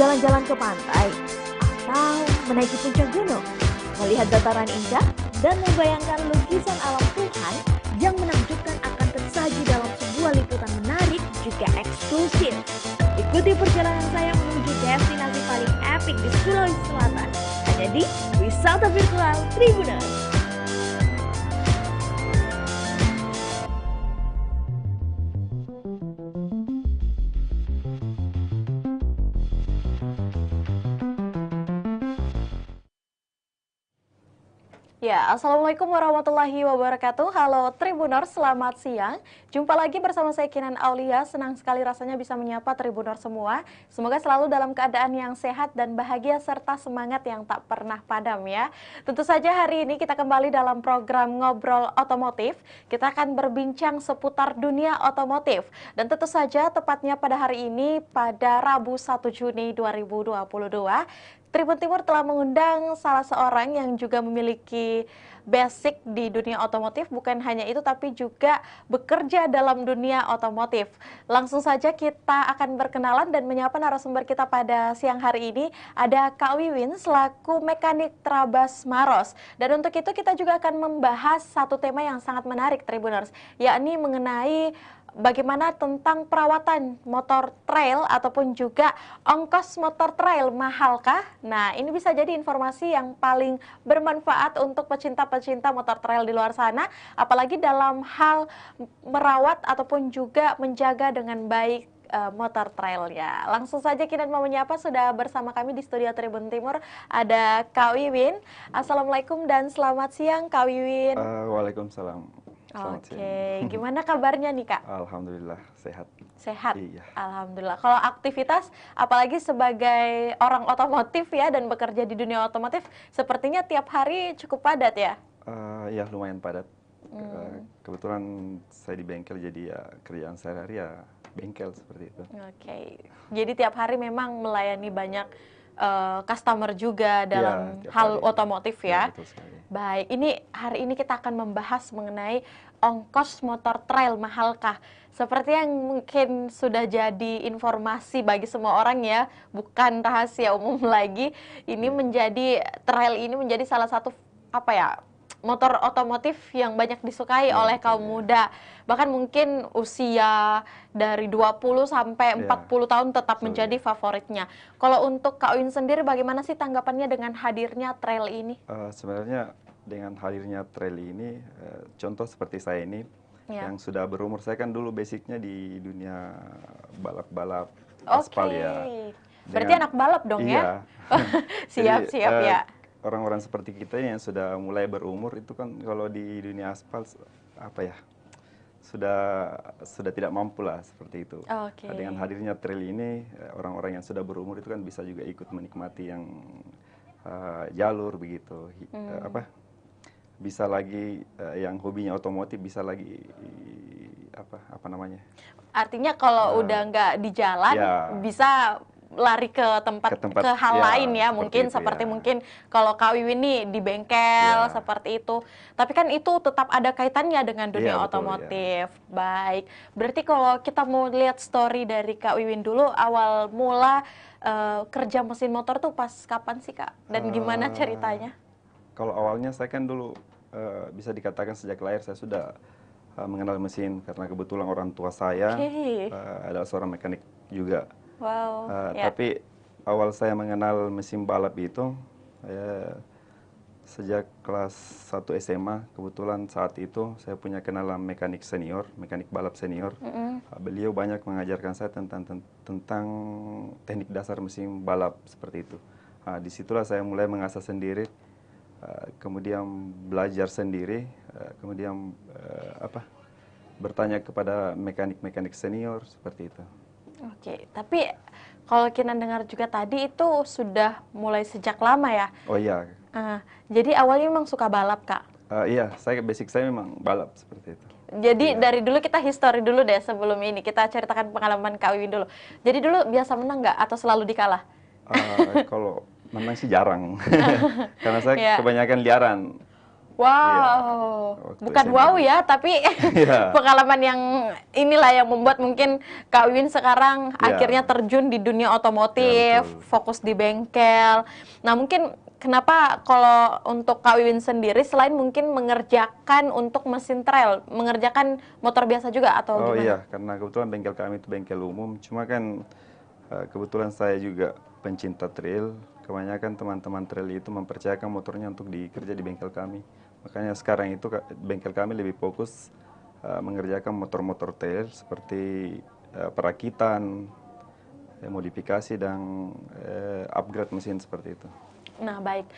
berjalan-jalan ke pantai, atau menaiki puncak gunung, melihat dataran indah, dan membayangkan lukisan alam Tuhan yang menakjubkan akan tersaji dalam sebuah liputan menarik juga eksklusif. Ikuti perjalanan saya menuju destinasi paling epik di Sulawesi Selatan, hanya di Wisata Virtual Tribuners. Ya, Assalamualaikum warahmatullahi wabarakatuh. Halo Tribuners, selamat siang. Jumpa lagi bersama saya Kinan Aulia. Senang sekali rasanya bisa menyapa Tribuners semua. Semoga selalu dalam keadaan yang sehat dan bahagia serta semangat yang tak pernah padam ya. Tentu saja hari ini kita kembali dalam program Ngobrol Otomotif. Kita akan berbincang seputar dunia otomotif. Dan tentu saja tepatnya pada hari ini pada Rabu 1 Juni 2022. Tribun Timur telah mengundang salah seorang yang juga memiliki basic di dunia otomotif. Bukan hanya itu, tapi juga bekerja dalam dunia otomotif. Langsung saja kita akan berkenalan dan menyapa narasumber kita pada siang hari ini. Ada Kak Wiwin selaku mekanik Trabas Maros. Dan untuk itu kita juga akan membahas satu tema yang sangat menarik Tribuners, yakni mengenai bagaimana tentang perawatan motor trail ataupun juga ongkos motor trail mahalkah? Nah, ini bisa jadi informasi yang paling bermanfaat untuk pecinta-pecinta motor trail di luar sana, apalagi dalam hal merawat ataupun juga menjaga dengan baik motor trail ya. Langsung saja kita mau menyapa, sudah bersama kami di studio Tribun Timur ada Kak Wiwin. Assalamualaikum dan selamat siang Kak Wiwin. Waalaikumsalam. Oke, gimana kabarnya nih Kak? Alhamdulillah sehat. Sehat? Iya. Alhamdulillah. Kalau aktivitas, apalagi sebagai orang otomotif ya dan bekerja di dunia otomotif, sepertinya tiap hari cukup padat ya? Ya lumayan padat. Kebetulan saya di bengkel, jadi ya kerjaan sehari-hari ya bengkel seperti itu. Oke, jadi tiap hari memang melayani banyak customer juga dalam hal otomotif ya. Betul sekali. Baik, ini hari ini kita akan membahas mengenai ongkos motor trail mahalkah. Seperti yang mungkin sudah jadi informasi bagi semua orang ya, bukan rahasia umum lagi. Ini menjadi trail ini menjadi salah satu motor otomotif yang banyak disukai oleh kaum muda. Bahkan mungkin usia dari 20 sampai 40 tahun tetap menjadi favoritnya. Kalau untuk Kak Win sendiri bagaimana sih tanggapannya dengan hadirnya trail ini? Sebenarnya dengan hadirnya trail ini, contoh seperti saya ini yang sudah berumur, saya kan dulu basicnya di dunia balap-balap aspal ya. Berarti anak balap dong ya? Siap-siap ya. Orang-orang seperti kita yang sudah mulai berumur itu kan kalau di dunia aspal sudah tidak mampu lah seperti itu. Dengan hadirnya trail ini, orang-orang yang sudah berumur itu kan bisa juga ikut menikmati yang jalur begitu. Bisa lagi yang hobinya otomotif bisa lagi Artinya kalau udah nggak di jalan bisa lari ke tempat ke hal lain ya, mungkin seperti mungkin kalau Kak Wiwin nih di bengkel seperti itu. Tapi kan itu tetap ada kaitannya dengan dunia otomotif. Baik, berarti kalau kita mau lihat story dari Kak Wiwin dulu, awal mula kerja mesin motor tuh pas kapan sih Kak? Dan gimana ceritanya? Kalau awalnya saya kan dulu bisa dikatakan sejak lahir saya sudah mengenal mesin, karena kebetulan orang tua saya adalah seorang mekanik juga. Wow. Tapi awal saya mengenal mesin balap itu sejak kelas 1 SMA. Kebetulan saat itu saya punya kenalan mekanik senior, mekanik balap senior. Beliau banyak mengajarkan saya tentang teknik dasar mesin balap seperti itu. Disitulah saya mulai mengasah sendiri, kemudian belajar sendiri, kemudian bertanya kepada mekanik-mekanik senior seperti itu. Oke, tapi kalau kita dengar juga tadi itu sudah mulai sejak lama ya? Oh iya. Jadi awalnya memang suka balap Kak? Iya, basic saya memang balap seperti itu. Jadi dari dulu kita history dulu deh sebelum ini, kita ceritakan pengalaman Kak Wiwin dulu. Jadi dulu biasa menang nggak atau selalu dikalah? Kalau menang sih jarang, karena saya kebanyakan liaran. Wow, waktu bukan SMA. wow ya, tapi Iya. pengalaman yang inilah yang membuat mungkin Kak Wiwin sekarang Iya. akhirnya terjun di dunia otomotif, Ya, betul. fokus di bengkel. Nah, mungkin kenapa kalau untuk Kak Wiwin sendiri selain mungkin mengerjakan untuk mesin trail, mengerjakan motor biasa juga atau Oh gimana? iya, karena kebetulan bengkel kami itu bengkel umum. Cuma kan kebetulan saya juga pencinta trail. Kebanyakan teman-teman trail itu mempercayakan motornya untuk dikerja di bengkel kami. Makanya sekarang itu bengkel kami lebih fokus mengerjakan motor-motor trail seperti perakitan, modifikasi dan upgrade mesin seperti itu. Nah, baik.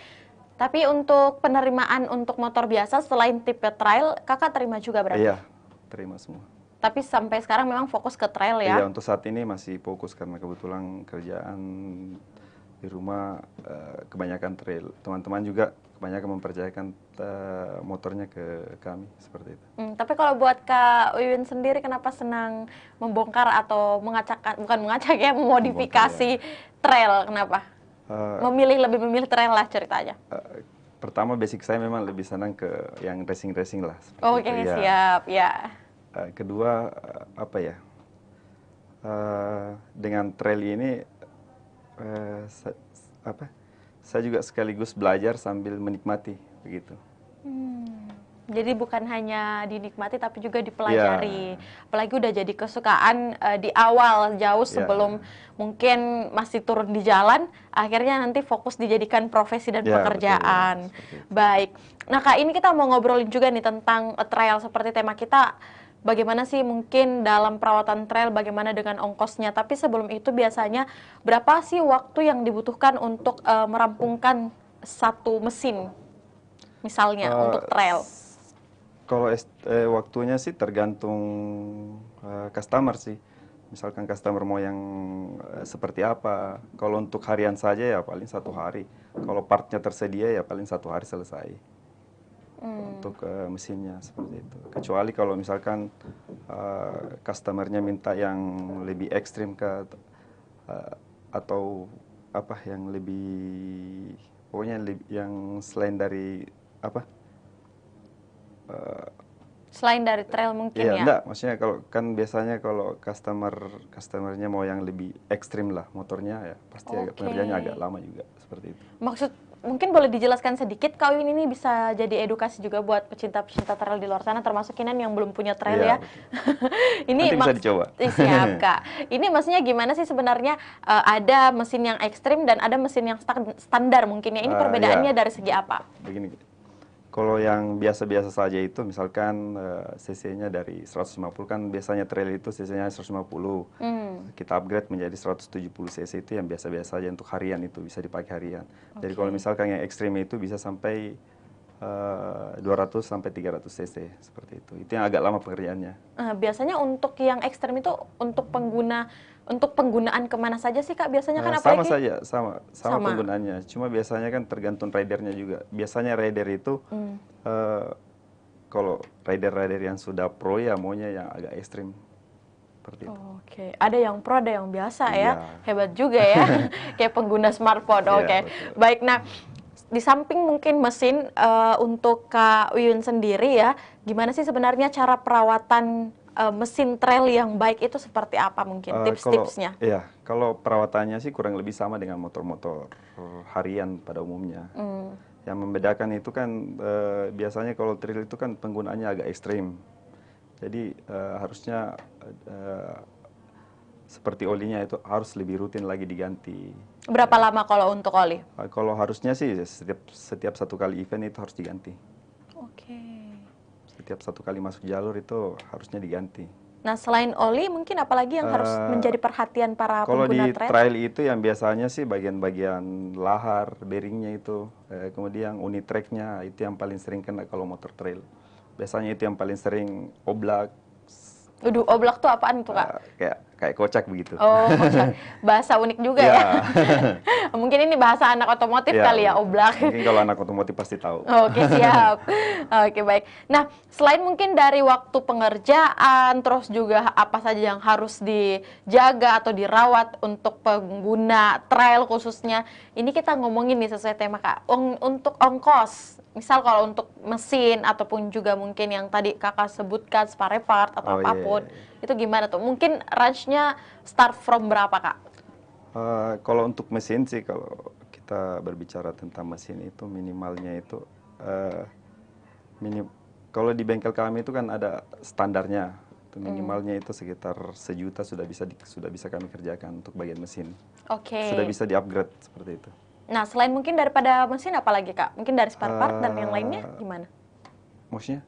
Tapi untuk penerimaan untuk motor biasa selain tipe trail, Kakak terima juga berarti? Iya, terima semua. Tapi sampai sekarang memang fokus ke trail Iya, ya? untuk saat ini masih fokus karena kebetulan kerjaan di rumah kebanyakan trail. Teman-teman juga kebanyakan mempercayakan motornya ke kami seperti itu. Tapi kalau buat Kak Wiwin sendiri kenapa senang membongkar atau bukan mengacak ya, memodifikasi trail? Kenapa? Lebih memilih trail lah ceritanya. Pertama basic saya memang lebih senang ke yang racing-racing lah. Oke, itu, ya. siap, ya. Kedua apa ya? Dengan trail ini saya juga sekaligus belajar sambil menikmati begitu. Jadi bukan hanya dinikmati tapi juga dipelajari. Apalagi udah jadi kesukaan di awal jauh sebelum mungkin masih turun di jalan, akhirnya nanti fokus dijadikan profesi dan pekerjaan. Betul, baik. Nah Kak, ini kita mau ngobrolin juga nih tentang trail seperti tema kita. Bagaimana sih mungkin dalam perawatan trail, bagaimana dengan ongkosnya. Tapi sebelum itu biasanya berapa sih waktu yang dibutuhkan untuk merampungkan satu mesin? Misalnya untuk trail. Kalau waktunya sih tergantung customer sih. Misalkan customer mau yang seperti apa. Kalau untuk harian saja ya paling 1 hari. Kalau partnya tersedia ya paling 1 hari selesai. Untuk mesinnya seperti itu. Kecuali kalau misalkan customernya minta yang lebih ekstrim atau apa yang lebih pokoknya yang selain dari apa? Selain dari trail mungkin ya? Enggak, maksudnya kalau kan biasanya kalau customernya mau yang lebih ekstrim lah motornya ya pasti pengerjaannya agak lama juga seperti itu. Maksud mungkin boleh dijelaskan sedikit, Kak Wiwin ini bisa jadi edukasi juga buat pecinta-pecinta trail di luar sana, termasuk Kinan yang belum punya trail ya. Ini bisa dicoba. Siap Kak. Ini maksudnya gimana sih sebenarnya ada mesin yang ekstrim dan ada mesin yang standar mungkin ya. Ini perbedaannya dari segi apa? Begini. Kalau yang biasa-biasa saja itu misalkan cc-nya dari 150 kan biasanya trail itu cc-nya 150. Kita upgrade menjadi 170 cc itu yang biasa-biasa saja untuk harian itu bisa dipakai harian. Jadi kalau misalkan yang ekstrim itu bisa sampai 200 sampai 300 cc seperti itu. Itu yang agak lama pekerjaannya. Biasanya untuk yang ekstrim itu untuk penggunaan kemana saja sih Kak? Biasanya kan apalagi? Sama penggunaannya. Cuma biasanya kan tergantung ridernya juga. Biasanya rider itu kalau rider yang sudah pro ya maunya yang agak ekstrim. Seperti itu. Oke, ada yang pro, ada yang biasa ya. Hebat juga ya. Kayak pengguna smartphone. Oke. Baik, nah di samping mungkin mesin untuk Kak Wiwin sendiri ya, gimana sih sebenarnya cara perawatan mesin trail yang baik itu seperti apa mungkin tips-tipsnya? Iya, kalau perawatannya sih kurang lebih sama dengan motor-motor harian pada umumnya. Yang membedakan itu kan biasanya kalau trail itu kan penggunaannya agak ekstrim. Jadi harusnya seperti olinya itu harus lebih rutin lagi diganti. Berapa lama kalau untuk oli? Kalau harusnya sih setiap 1 kali event itu harus diganti. Oke. Setiap 1 kali masuk jalur itu harusnya diganti. Nah selain oli mungkin apalagi yang harus menjadi perhatian para kalau pengguna di trail itu yang biasanya sih bagian-bagian lahar, bearingnya itu, kemudian unit tracknya itu yang paling sering kena kalau motor trail. Biasanya itu yang paling sering oblak. Oblak tuh apaan tuh Kak? Kayak kocak begitu. Oh, kocak. Bahasa unik juga ya. Mungkin ini bahasa anak otomotif kali ya, oblak. Mungkin kalau anak otomotif pasti tahu. Oke, siap. Oke, baik. Nah, selain mungkin dari waktu pengerjaan, terus juga apa saja yang harus dijaga atau dirawat untuk pengguna trail khususnya, ini kita ngomongin nih sesuai tema Kak. Untuk ongkos, Misal kalau untuk mesin ataupun juga mungkin yang tadi kakak sebutkan spare part atau Oh iya, apapun, iya, iya. itu gimana tuh? Mungkin range-nya start from berapa kak? Kalau untuk mesin sih, kalau kita berbicara tentang mesin itu minimalnya itu eh, minim. Kalau di bengkel kami itu kan ada standarnya. Itu minimalnya itu sekitar 1 juta sudah bisa kami kerjakan untuk bagian mesin. Oke. Sudah bisa di-upgrade seperti itu. Nah, selain mungkin daripada mesin apa lagi kak? Mungkin dari spare part dan yang lainnya gimana? Maksudnya?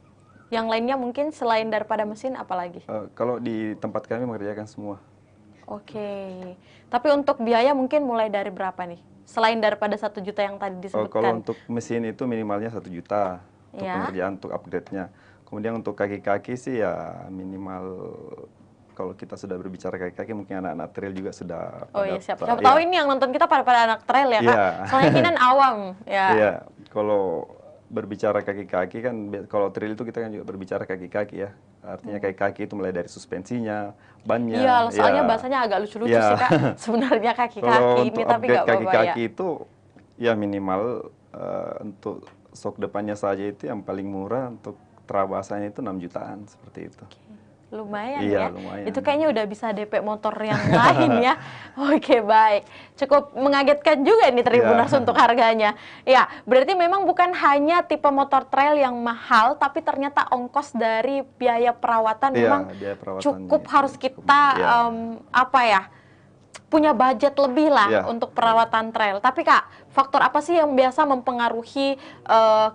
Yang lainnya mungkin selain daripada mesin apa lagi? Kalau di tempat kami mengerjakan semua. Oke. Tapi untuk biaya mungkin mulai dari berapa nih? Selain daripada 1 juta yang tadi Kalau disebutkan. untuk mesin itu minimalnya 1 juta untuk Ya. pengerjaan, untuk upgrade-nya. Kemudian untuk kaki-kaki sih ya minimal, kalau kita sudah berbicara kaki-kaki mungkin anak-anak trail juga sudah Oh iya, siapa ya. tahu ini yang nonton kita pada anak trail ya kak. Iya. Soalnya Kinan awam ya. Iya, kalau berbicara kaki-kaki kan, kalau trail itu kita kan juga berbicara kaki-kaki ya. Artinya kaki-kaki itu mulai dari suspensinya, bannya. Iya, soalnya ya. bahasanya agak lucu-lucu Iya. sih kak. Sebenarnya Kalau kaki-kaki ini untuk tapi upgrade nggak apa-apa ya. kaki-kaki itu ya minimal untuk sok depannya saja itu yang paling murah, untuk terabasanya itu 6 jutaan seperti itu. Lumayan Iya, ya. lumayan. Itu kayaknya udah bisa DP motor yang lain ya. Oke, baik. Cukup mengagetkan juga nih Tribuners Iya. untuk harganya. Ya, berarti memang bukan hanya tipe motor trail yang mahal, tapi ternyata ongkos dari biaya perawatan Iya, memang biaya perawatannya cukup itu harus cukup, kita iya. apa ya? Punya budget lebih lah Iya. untuk perawatan trail. Tapi Kak, faktor apa sih yang biasa mempengaruhi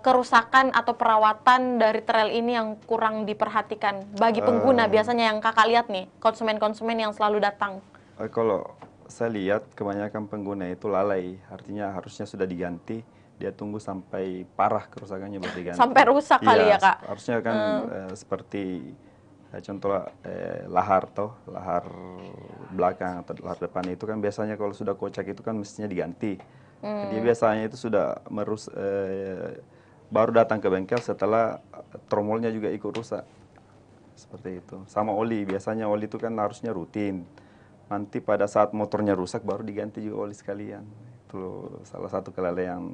kerusakan atau perawatan dari trail ini yang kurang diperhatikan bagi pengguna biasanya yang Kakak lihat nih, konsumen-konsumen yang selalu datang? Kalau saya lihat kebanyakan pengguna itu lalai, artinya harusnya sudah diganti, dia tunggu sampai parah kerusakannya baru diganti. Sampai rusak kali ya, Kak? Harusnya kan seperti contoh lahar lahar belakang atau lahar depan itu kan biasanya kalau sudah kocak itu kan mestinya diganti. Jadi biasanya itu sudah baru datang ke bengkel setelah tromolnya juga ikut rusak. Seperti itu. Sama oli, biasanya oli itu kan harusnya rutin. Nanti pada saat motornya rusak baru diganti juga oli sekalian. Itu salah satu kelalaian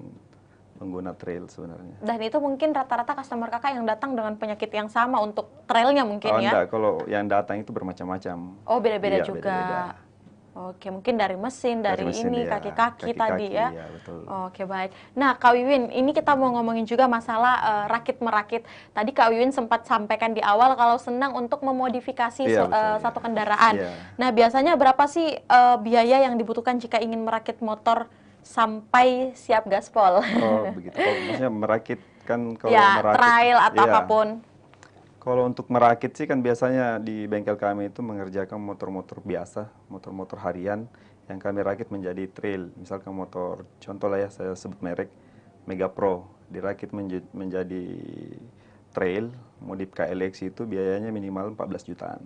pengguna trail sebenarnya. Dan itu mungkin rata-rata customer Kakak yang datang dengan penyakit yang sama untuk trailnya mungkin ya? Enggak, kalau yang datang itu bermacam-macam. Oh, beda-beda Iya, juga. beda-beda. Oke, mungkin dari mesin, dari mesin, ini, ya. kaki-kaki tadi ya? Iya, betul. Oke, baik. Nah, Kak Wiwin, ini kita mau ngomongin juga masalah rakit-merakit. Tadi Kak Wiwin sempat sampaikan di awal kalau senang untuk memodifikasi Iya, betul, satu iya. kendaraan. Iya. Nah, biasanya berapa sih biaya yang dibutuhkan jika ingin merakit motor sampai siap gaspol? Oh, begitu. Kalau maksudnya merakit kan, kalau Ya, merakit, trail atau iya. apapun. Kalau untuk merakit sih kan biasanya di bengkel kami itu mengerjakan motor-motor biasa, motor-motor harian yang kami rakit menjadi trail. Misalkan motor, contoh lah ya, saya sebut merek Mega Pro, dirakit menjadi trail, modif KLX itu biayanya minimal 14 jutaan.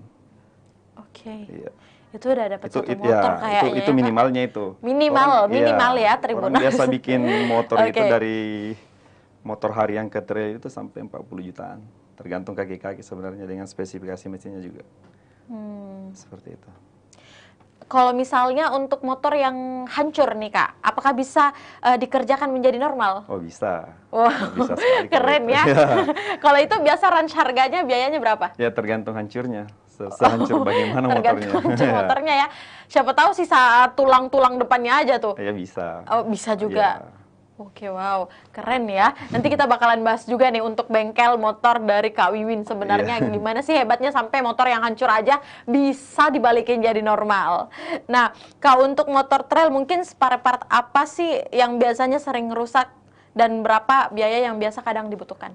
Oke. Iya. Itu udah dapat Itu, satu it- motor ya, kayaknya itu ya, Kak? minimalnya itu. Minimal ya, Orang Tribuners. biasa bikin motor itu Oke. dari motor harian ke trail itu sampai 40 jutaan. Tergantung kaki-kaki sebenarnya dengan spesifikasi mesinnya juga. Seperti itu. Kalau misalnya untuk motor yang hancur nih Kak, apakah bisa dikerjakan menjadi normal? Oh bisa. Wah, Bisa sekali kalau keren itu. ya. Iya. Kalau itu biasa range harganya, biayanya berapa? Ya tergantung hancurnya. Sehancur bagaimana Tergantung motornya. hancur Iya. motornya ya. Siapa tahu sisa tulang-tulang depannya aja tuh. Ya bisa. Oh, bisa juga. Iya. Oke, wow, keren ya. Nanti kita bakalan bahas juga nih untuk bengkel motor dari Kak Wiwin. Sebenarnya Iya. gimana sih hebatnya sampai motor yang hancur aja bisa dibalikin jadi normal. Nah, Kak, untuk motor trail mungkin spare part apa sih yang biasanya sering rusak dan berapa biaya yang biasa kadang dibutuhkan?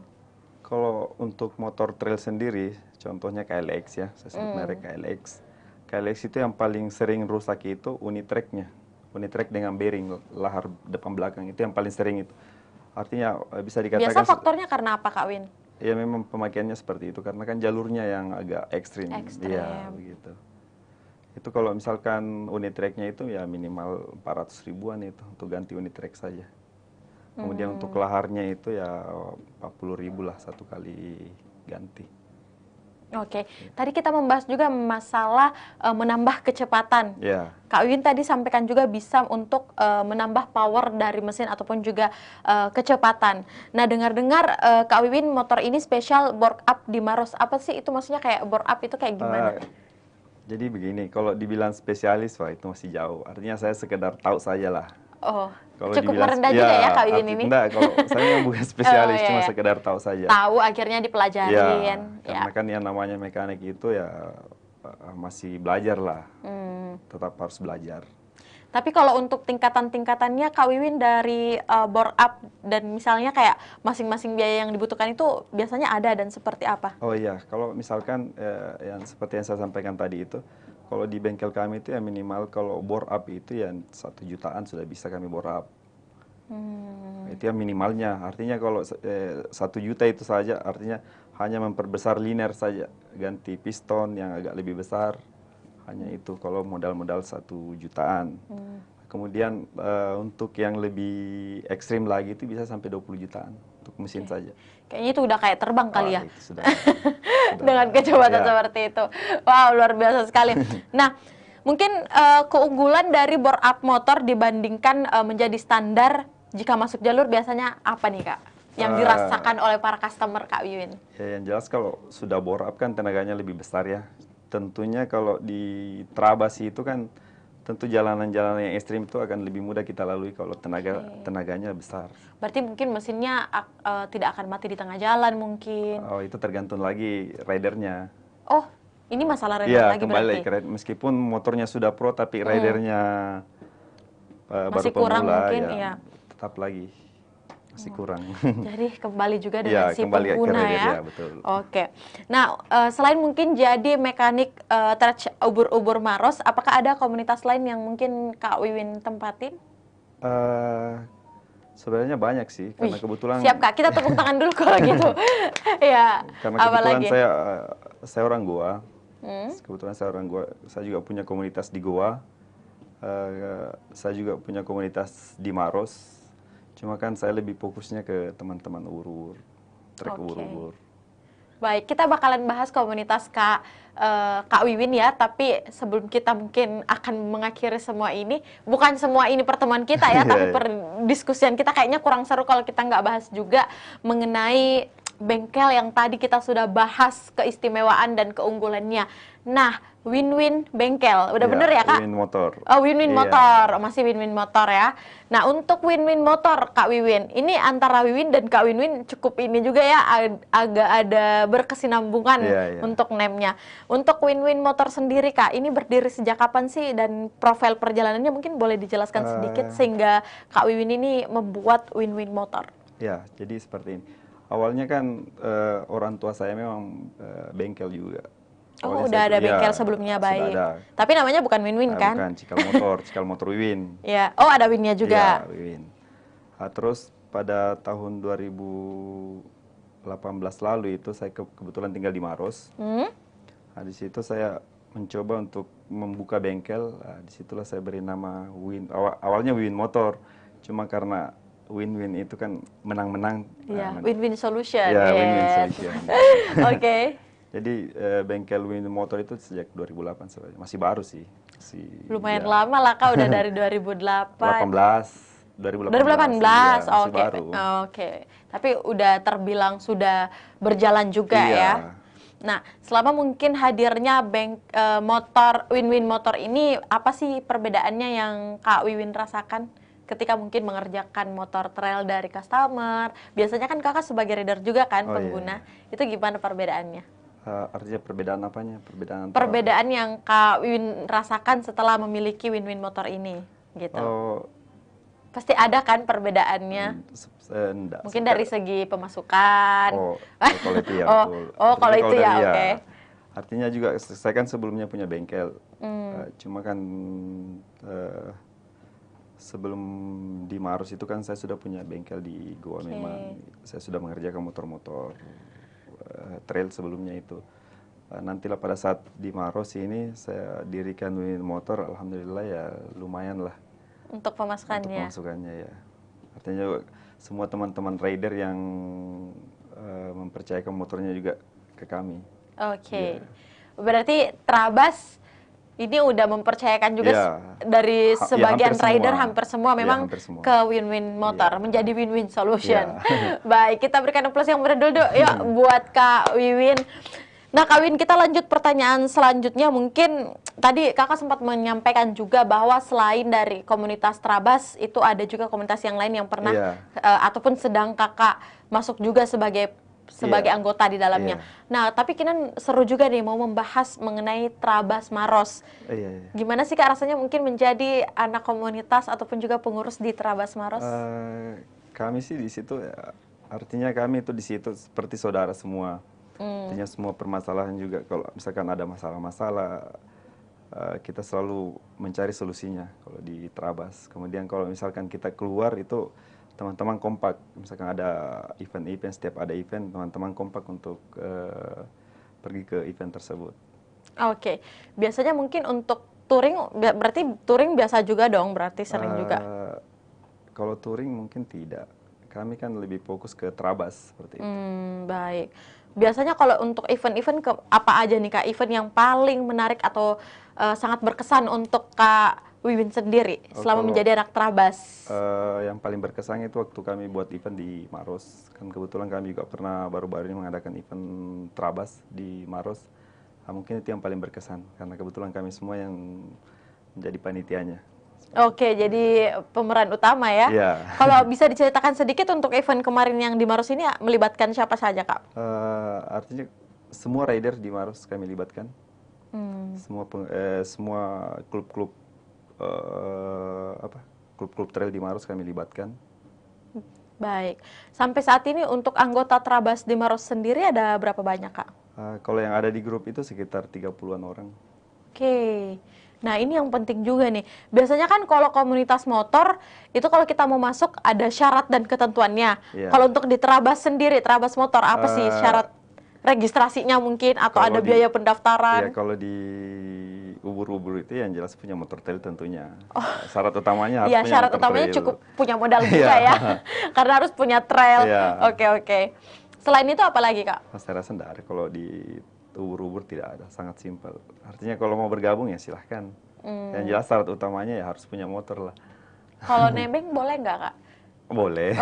Kalau untuk motor trail sendiri, contohnya KLX ya, saya sebut merek KLX. KLX itu yang paling sering rusak itu unit tracknya. Unit track dengan bearing, lahar depan belakang itu yang paling sering itu. Artinya bisa dikatakan... Biasa faktornya karena apa, Kak Win? Ya memang pemakaiannya seperti itu, karena kan jalurnya yang agak ekstrim. Ekstrim. Iya, begitu. Itu kalau misalkan unit tracknya itu ya minimal 400 ribuan itu untuk ganti unit track saja. Kemudian untuk laharnya itu ya 40 ribu lah satu kali ganti. Oke, tadi kita membahas juga masalah menambah kecepatan. Ya, Kak Wiwin tadi sampaikan juga bisa untuk menambah power dari mesin ataupun juga kecepatan. Nah, dengar-dengar Kak Wiwin motor ini spesial bore up di Maros. Apa sih itu maksudnya, kayak bore up itu kayak gimana? jadi begini, kalau dibilang spesialis, wah itu masih jauh. Artinya saya sekedar tahu saja lah. Oh, Kalau cukup dibilang, merendah juga ya Kak Wiwin ini. Enggak, kalau saya memang bukan spesialis, iya, cuma iya. sekedar tahu saja. Tahu akhirnya dipelajarin. Karena kan yang namanya mekanik itu ya masih belajar lah, tetap harus belajar. Tapi kalau untuk tingkatan-tingkatannya Kak Wiwin dari bore up dan misalnya kayak masing-masing biaya yang dibutuhkan itu biasanya ada dan seperti apa? Oh iya, kalau misalkan yang seperti yang saya sampaikan tadi itu, kalau di bengkel kami itu ya minimal kalau bore up itu ya 1 jutaan sudah bisa kami bore up. Itu yang minimalnya. Artinya kalau 1 juta itu saja, artinya hanya memperbesar liner saja, ganti piston yang agak lebih besar. Hanya itu kalau modal-modal 1 jutaan. Kemudian untuk yang lebih ekstrim lagi itu bisa sampai 20 jutaan untuk mesin saja. Kayaknya itu udah kayak terbang kali ya. Itu sudah Dengan kecepatan ya. seperti itu. Wow, luar biasa sekali. Nah, mungkin keunggulan dari bore up motor dibandingkan menjadi standar jika masuk jalur biasanya apa nih Kak? Yang dirasakan oleh para customer Kak Wiwin? Ya, yang jelas kalau sudah bore up kan tenaganya lebih besar ya. Tentunya kalau di trabasi itu kan tentu jalanan-jalanan yang ekstrim itu akan lebih mudah kita lalui kalau tenaganya besar. Berarti mungkin mesinnya tidak akan mati di tengah jalan mungkin. Oh, itu tergantung lagi ridernya. Oh, ini masalah rider Iya, lagi kembali berarti. lagi ke rider. Meskipun motornya sudah pro tapi ridernya Masih baru kurang pemula, mungkin, ya iya. tetap lagi masih kurang. Jadi kembali juga dengan Iya, si kembali ke pengguna rider, ya. ya, betul. Oke. Nah, selain mungkin jadi mekanik truk ubur-ubur Maros, apakah ada komunitas lain yang mungkin Kak Wiwin tempatin? Sebenarnya banyak sih, karena Wih, kebetulan siap Kak, kita tepuk tangan dulu kalau gitu. Ya, karena apa kebetulan lagi? saya orang Goa. Kebetulan saya orang Goa. Saya juga punya komunitas di Goa. Saya juga punya komunitas di Maros. Cuma kan saya lebih fokusnya ke teman-teman urur, trek Oke. ubur-ubur. Baik, kita bakalan bahas komunitas Kak Wiwin ya, tapi sebelum kita mungkin akan mengakhiri semua ini, bukan semua ini pertemuan kita ya, tapi perdiskusian kita kayaknya kurang seru kalau kita nggak bahas juga mengenai bengkel yang tadi kita sudah bahas keistimewaan dan keunggulannya. Nah, Win-Win Bengkel, udah bener ya Kak? Win Motor. Oh, Win-Win Iya. Motor, masih Win-Win Motor ya. Nah, untuk Win-Win Motor, Kak Wiwin, ini antara Wiwin dan Kak Win-Win cukup ini juga ya, agak ada berkesinambungan Iya, iya. untuk name-nya. Untuk Win-Win Motor sendiri, Kak, ini berdiri sejak kapan sih, dan profil perjalanannya mungkin boleh dijelaskan sedikit sehingga Kak Wiwin ini membuat Win-Win Motor. Ya, jadi seperti ini. Awalnya kan orang tua saya memang bengkel juga. Oh, Awalnya udah saya- ada bengkel ya, sebelumnya, sudah baik. ada. Tapi namanya bukan Win-Win kan? Bukan, Cikal Motor Wiwin. Ya. Oh, ada Winnya juga. Iya, Wiwin. Terus pada tahun 2018 lalu itu saya kebetulan tinggal di Maros. Di situ saya mencoba untuk membuka bengkel. Disitulah saya beri nama Win. Awalnya Win Motor, cuma karena Win-Win itu kan menang-menang. Iya, Win-Win Solution. Ya, Win-Win Yes. Solution. Oke. Jadi bengkel Win Motor itu sejak 2008 sebenarnya. Masih baru sih. Lumayan ya, lama lah Kak, udah dari 2008. 2018. 2018, Iya, masih oke. baru. Oke. Tapi udah terbilang sudah berjalan juga Iya. ya. Nah, selama mungkin hadirnya motor Win-Win Motor ini, apa sih perbedaannya yang Kak Wiwin rasakan ketika mungkin mengerjakan motor trail dari customer? Biasanya kan Kakak sebagai rider juga kan, Oh, pengguna. Itu gimana perbedaannya? Artinya perbedaan apanya? Perbedaan yang Kak Wiwin rasakan setelah memiliki Win-Win Motor ini, gitu. Oh, Pasti ada kan perbedaannya? enggak. Mungkin dari segi pemasukan. Oh, kalau itu ya Oh, betul. oh, kalau itu ya, dari- oke. Artinya juga saya kan sebelumnya punya bengkel. Cuma kan sebelum di Maros itu kan saya sudah punya bengkel di Goa memang. Saya sudah mengerjakan motor-motor trail sebelumnya itu. Nantilah pada saat di Maros ini saya dirikan Win Motor, alhamdulillah ya lumayan lah Untuk untuk pemasukannya. pemasukannya ya. Artinya semua teman-teman rider yang mempercayakan motornya juga ke kami. Oke. Iya. Berarti Trabas ini udah mempercayakan juga Iya. dari Ya, sebagian hampir rider semua. hampir semua Iya, memang hampir semua. ke Win-Win Motor, Iya. menjadi win-win solution. Iya. Baik, kita berikan plus yang berat dulu yuk buat Kak Wiwin. Nah, Kak Win, kita lanjut pertanyaan selanjutnya. Mungkin tadi Kakak sempat menyampaikan juga bahwa selain dari komunitas Trabas, itu ada juga komunitas yang lain yang pernah Iya. ataupun sedang Kakak masuk juga sebagai Iya. anggota di dalamnya. Iya. Nah, tapi Kinan seru juga nih mau membahas mengenai Trabas Maros. Iya. Gimana sih Kak rasanya mungkin menjadi anak komunitas ataupun juga pengurus di Trabas Maros? Kami sih di situ, ya, artinya kami itu di situ seperti saudara semua. Artinya semua permasalahan juga, kalau misalkan ada masalah-masalah, kita selalu mencari solusinya kalau di Trabas. Kemudian kalau misalkan kita keluar itu teman-teman kompak, misalkan ada event-event, setiap ada event teman-teman kompak untuk pergi ke event tersebut. Oke, biasanya mungkin untuk touring, berarti touring biasa juga dong, berarti sering juga. Kalau touring mungkin tidak, kami kan lebih fokus ke Trabas seperti itu. Baik. Biasanya kalau untuk event-event ke apa aja nih Kak? Event yang paling menarik atau sangat berkesan untuk Kak Wiwin sendiri selama menjadi anak Trabas? Yang paling berkesan itu waktu kami buat event di Maros. Kan kebetulan kami juga pernah baru-baru ini mengadakan event Trabas di Maros. Mungkin itu yang paling berkesan, karena kebetulan kami semua yang menjadi panitianya. Oke, jadi pemeran utama ya. Iya. Kalau bisa diceritakan sedikit untuk event kemarin yang di Maros ini melibatkan siapa saja Kak? Artinya semua rider di Maros kami libatkan. Semua klub-klub klub-klub trail di Maros kami libatkan. Baik. Sampai saat ini untuk anggota Trabas di Maros sendiri ada berapa banyak Kak? Kalau yang ada di grup itu sekitar 30-an orang. Oke. Nah, ini yang penting juga nih. Biasanya kan kalau komunitas motor, itu kalau kita mau masuk ada syarat dan ketentuannya. Iya. Kalau untuk di Trabas sendiri, Trabas motor, apa sih syarat registrasinya mungkin? Atau ada biaya pendaftaran? Ya, kalau di ubur-ubur itu yang jelas punya motor trail tentunya. Syarat utamanya harus Iya, punya syarat motor utamanya trail. cukup punya modal juga ya. Karena harus punya trail. Iya. Oke. Selain itu apa lagi, Kak? Saya rasa enggak ada, kalau di ubur-ubur tidak ada, sangat simpel. Artinya kalau mau bergabung ya silahkan. Yang jelas syarat utamanya ya harus punya motor lah. Kalau nebeng boleh nggak, Kak? Boleh.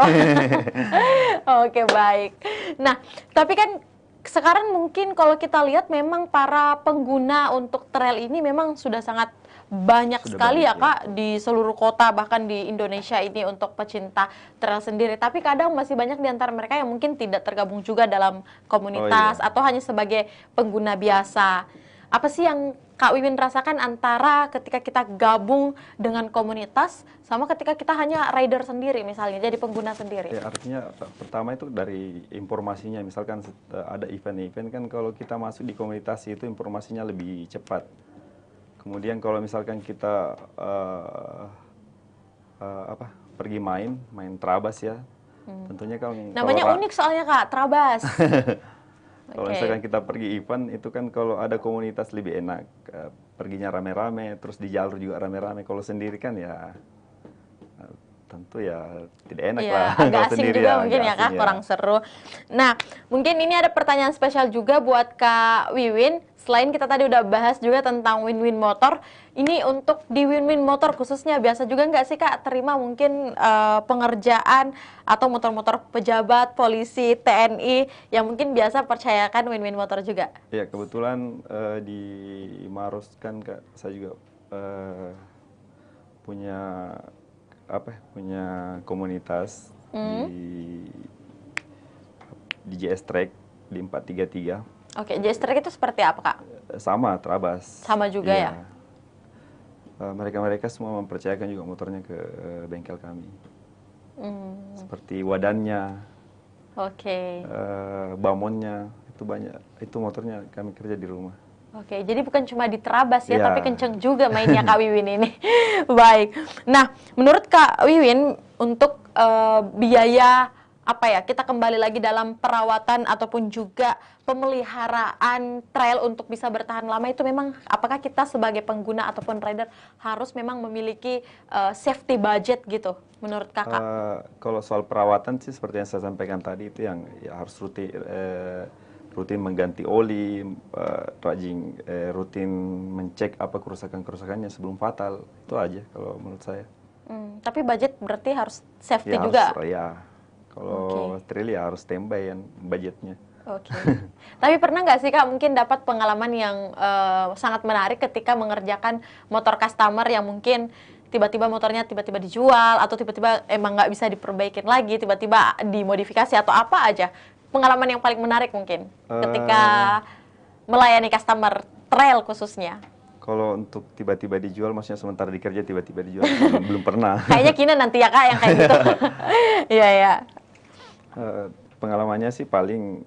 Oke, baik. Nah, tapi kan sekarang mungkin kalau kita lihat memang para pengguna untuk trail ini memang sudah sangat banyak sekali ya Kak, di seluruh kota bahkan di Indonesia ini untuk pecinta trail sendiri. Tapi kadang masih banyak di antara mereka yang mungkin tidak tergabung juga dalam komunitas atau hanya sebagai pengguna biasa. Apa sih yang Kak Wiwin rasakan antara ketika kita gabung dengan komunitas sama ketika kita hanya rider sendiri misalnya, jadi pengguna sendiri? Ya, artinya pertama itu dari informasinya. Misalkan ada event-event kan, kalau kita masuk di komunitas itu informasinya lebih cepat. Kemudian kalau misalkan kita pergi main Trabas ya, tentunya kan namanya unik soalnya Kak, Trabas. Kalau misalkan kita pergi event itu kan kalau ada komunitas lebih enak, perginya rame-rame, terus di jalur juga rame-rame. Kalau sendiri kan ya tentu ya tidak enak lah. Agak asing juga mungkin ya Kak, kurang seru. Nah, mungkin ini ada pertanyaan spesial juga buat Kak Wiwin. Selain kita tadi udah bahas juga tentang Win-Win Motor, ini untuk di Win-Win Motor khususnya biasa juga nggak sih Kak terima mungkin pengerjaan atau motor-motor pejabat, polisi, TNI yang mungkin biasa percayakan Win-Win Motor juga? Ya, kebetulan di Maros kan Kak, saya juga punya komunitas di JS Track di 433. Oke, JS Track itu seperti apa Kak? Sama, Trabas. Sama juga ya? Mereka semua mempercayakan juga motornya ke bengkel kami. Seperti wadannya, bamonnya, itu banyak. Itu motornya kami kerja di rumah. Oke, jadi bukan cuma di Trabas ya, tapi kenceng juga mainnya Kak Wiwin ini. Baik. Nah, menurut Kak Wiwin, untuk biaya kita kembali lagi dalam perawatan ataupun juga pemeliharaan trail untuk bisa bertahan lama itu memang apakah kita sebagai pengguna ataupun rider harus memang memiliki safety budget gitu menurut Kakak? rutin mengganti oli, rutin mencek apa kerusakan-kerusakannya sebelum fatal. Itu aja kalau menurut saya. Tapi budget berarti harus safety Ya, juga? ya. Kalau steril ya harus standby budgetnya. Oke. Tapi pernah nggak sih Kak mungkin dapat pengalaman yang sangat menarik ketika mengerjakan motor customer yang mungkin tiba-tiba motornya tiba-tiba dijual atau tiba-tiba emang nggak bisa diperbaikin lagi, tiba-tiba dimodifikasi atau apa aja? Pengalaman yang paling menarik mungkin ketika melayani customer trail khususnya. Kalau untuk tiba-tiba dijual, maksudnya sementara dikerja tiba-tiba dijual, belum pernah. Kayaknya Kina nanti ya Kak yang kayak gitu. Iya ya. Pengalamannya sih paling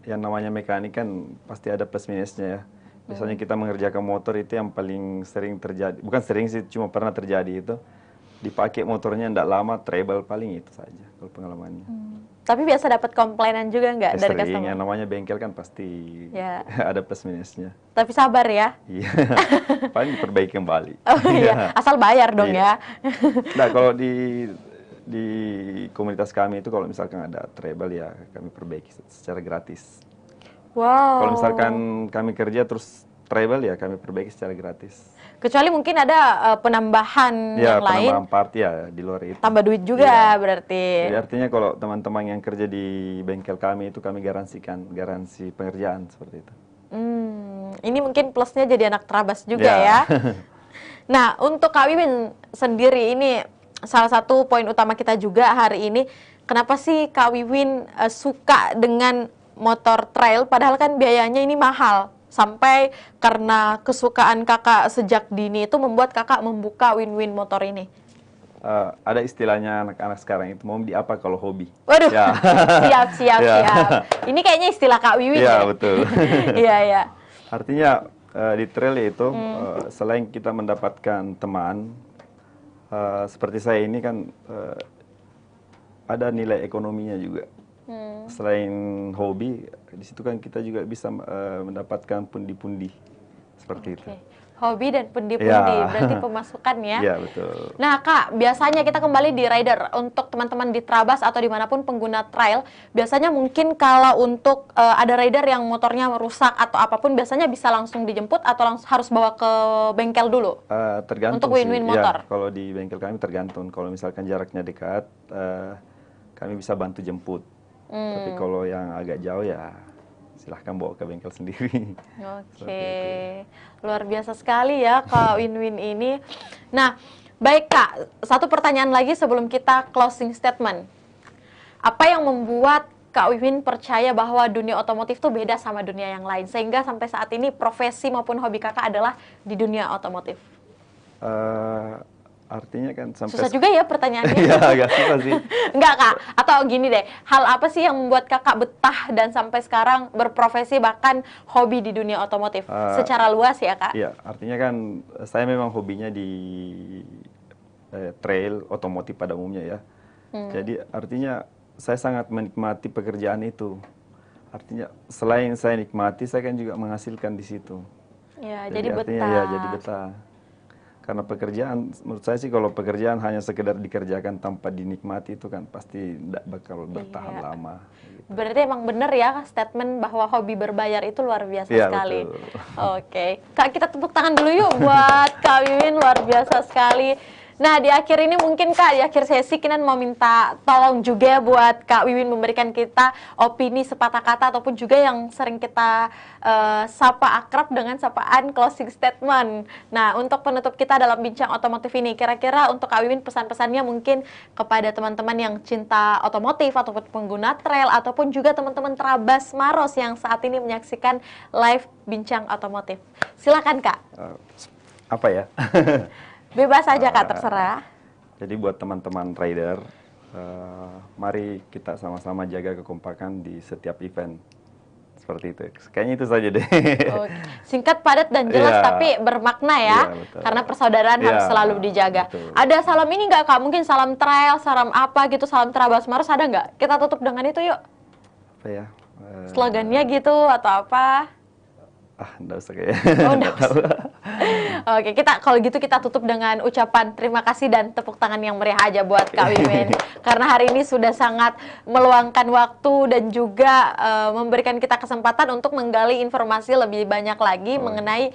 yang namanya mekanik kan pasti ada plus minusnya ya. Biasanya kita mengerjakan motor itu yang paling sering terjadi, bukan sering sih, cuma pernah terjadi itu. Dipakai motornya tidak lama, treble paling itu saja kalau pengalamannya. Tapi biasa dapat komplainan juga nggak dari Sering, customer? yang namanya bengkel kan pasti Ya. ada plus minusnya. Tapi sabar ya. Iya, paling diperbaiki kembali. Oh iya, asal bayar dong Iya. ya. Nah, kalau di komunitas kami itu kalau misalkan ada treble ya kami perbaiki secara gratis. Wow. Kalau misalkan kami kerja terus treble ya kami perbaiki secara gratis. Kecuali mungkin ada penambahan Ya, yang lain, penambahan part ya di luar itu. tambah duit juga Iya. berarti. Jadi artinya kalau teman-teman yang kerja di bengkel kami itu kami garansikan, garansi pengerjaan seperti itu. Ini mungkin plusnya jadi anak terabas juga Ya. ya. Nah, untuk Kak Wiwin sendiri ini salah satu poin utama kita juga hari ini, kenapa sih Kak Wiwin suka dengan motor trail padahal kan biayanya ini mahal? Sampai karena kesukaan kakak sejak dini itu membuat kakak membuka Win-Win motor ini. Ada istilahnya anak-anak sekarang itu mau di apa kalau hobi. Waduh, Ya. siap. Ya. Ini kayaknya istilah Kak Wiwin Iya, ya? betul. Iya. Artinya di trail itu selain kita mendapatkan teman, seperti saya ini kan ada nilai ekonominya juga. Selain hobi, di situ kan kita juga bisa mendapatkan pundi-pundi seperti itu. Hobi dan pundi-pundi, Ya. berarti pemasukan ya? Iya, betul. Nah Kak, biasanya kita kembali di rider, untuk teman-teman di Trabas atau dimanapun pengguna trail, biasanya mungkin kalau untuk ada rider yang motornya rusak atau apapun, biasanya bisa langsung dijemput atau harus bawa ke bengkel dulu? Tergantung Untuk Win-Win sih. motor? Ya, kalau di bengkel kami tergantung. Kalau misalkan jaraknya dekat, kami bisa bantu jemput. Tapi kalau yang agak jauh ya silahkan bawa ke bengkel sendiri. Oke, luar biasa sekali ya Kak Win-Win ini. Nah, baik Kak, satu pertanyaan lagi sebelum kita closing statement. Apa yang membuat Kak Wiwin percaya bahwa dunia otomotif itu beda sama dunia yang lain, sehingga sampai saat ini profesi maupun hobi kakak adalah di dunia otomotif? Artinya kan sampai Susah juga ya pertanyaannya. Iya, agak susah sih. Enggak Kak, atau gini deh, hal apa sih yang membuat kakak betah dan sampai sekarang berprofesi bahkan hobi di dunia otomotif? Secara luas ya Kak? Iya, artinya kan saya memang hobinya di trail otomotif pada umumnya ya. Jadi artinya saya sangat menikmati pekerjaan itu. Artinya selain saya nikmati, saya kan juga menghasilkan di situ. Ya, jadi artinya betah. ya jadi betah. Karena pekerjaan, menurut saya sih kalau pekerjaan hanya sekedar dikerjakan tanpa dinikmati itu kan pasti tidak bakal bertahan lama. Gitu. Berarti emang bener ya statement bahwa hobi berbayar itu luar biasa Iya, sekali. betul. Oke, Kak kita tepuk tangan dulu yuk buat Kak Wiwin, luar biasa sekali. Nah di akhir ini mungkin Kak, di akhir sesi Kinan mau minta tolong juga buat Kak Wiwin memberikan kita opini sepatah kata ataupun juga yang sering kita sapa akrab dengan sapaan closing statement. Nah untuk penutup kita dalam bincang otomotif ini, kira-kira untuk Kak Wiwin pesan-pesannya mungkin kepada teman-teman yang cinta otomotif ataupun pengguna trail ataupun juga teman-teman Trabas Maros yang saat ini menyaksikan live bincang otomotif. Silakan Kak. Apa ya? Bebas aja Kak, terserah. Jadi buat teman-teman rider, mari kita sama-sama jaga kekompakan di setiap event. Seperti itu. Kayaknya itu saja deh. Oke. Singkat, padat, dan jelas, Iya. tapi bermakna ya. Iya, betul. Karena persaudaraan Iya, harus selalu dijaga. betul. Ada salam ini nggak Kak? Mungkin salam trail, salam apa gitu, salam Trabas Maros ada nggak? Kita tutup dengan itu yuk. Apa ya? Slogannya gitu atau apa? Enggak usah kayaknya. Oh, nggak usah. Oke, kalau gitu kita tutup dengan ucapan terima kasih dan tepuk tangan yang meriah aja buat Kak Wiwin. Karena hari ini sudah sangat meluangkan waktu dan juga memberikan kita kesempatan untuk menggali informasi lebih banyak lagi mengenai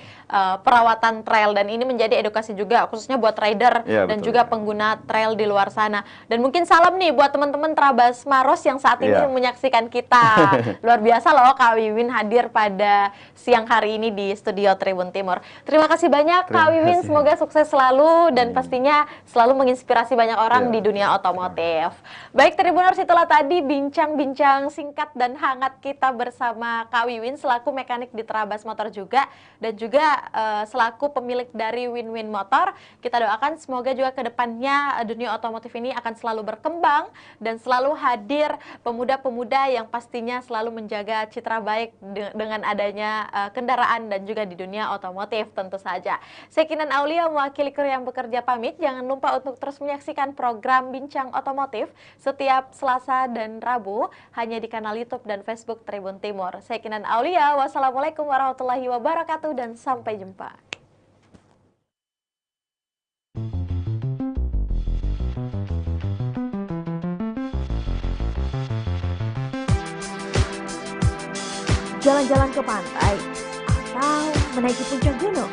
perawatan trail, dan ini menjadi edukasi juga khususnya buat rider dan juga pengguna trail di luar sana. Dan mungkin salam nih buat teman-teman Trabas Maros yang saat ini menyaksikan kita. Luar biasa loh Kak Wiwin hadir pada siang hari ini di studio Tribun Timur. Terima kasih banyak Kak Wiwin, semoga sukses selalu dan pastinya selalu menginspirasi banyak orang di dunia otomotif. Baik Tribuners, itulah tadi bincang-bincang singkat dan hangat kita bersama Kak Wiwin selaku mekanik di Trabas Motor juga, dan juga selaku pemilik dari Win-Win Motor. Kita doakan semoga juga ke depannya dunia otomotif ini akan selalu berkembang dan selalu hadir pemuda-pemuda yang pastinya selalu menjaga citra baik dengan adanya kendaraan dan juga di dunia otomotif tentu saja. Saya Kinan Aulia mewakili kru yang bekerja pamit. Jangan lupa untuk terus menyaksikan program Bincang Otomotif setiap Selasa dan Rabu hanya di kanal YouTube dan Facebook Tribun Timur. Saya Kinan Aulia, wassalamualaikum warahmatullahi wabarakatuh dan sampai jumpa. Jalan-jalan ke pantai atau menaiki puncak gunung,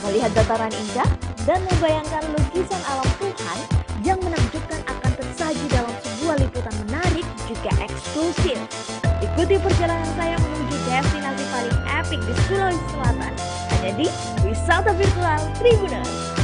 melihat dataran indah dan membayangkan lukisan alam Tuhan yang menakjubkan akan tersaji dalam sebuah liputan menarik juga eksklusif. Ikuti perjalanan saya menuju destinasi paling epik di Sulawesi Selatan hanya di Wisata Virtual Tribuners.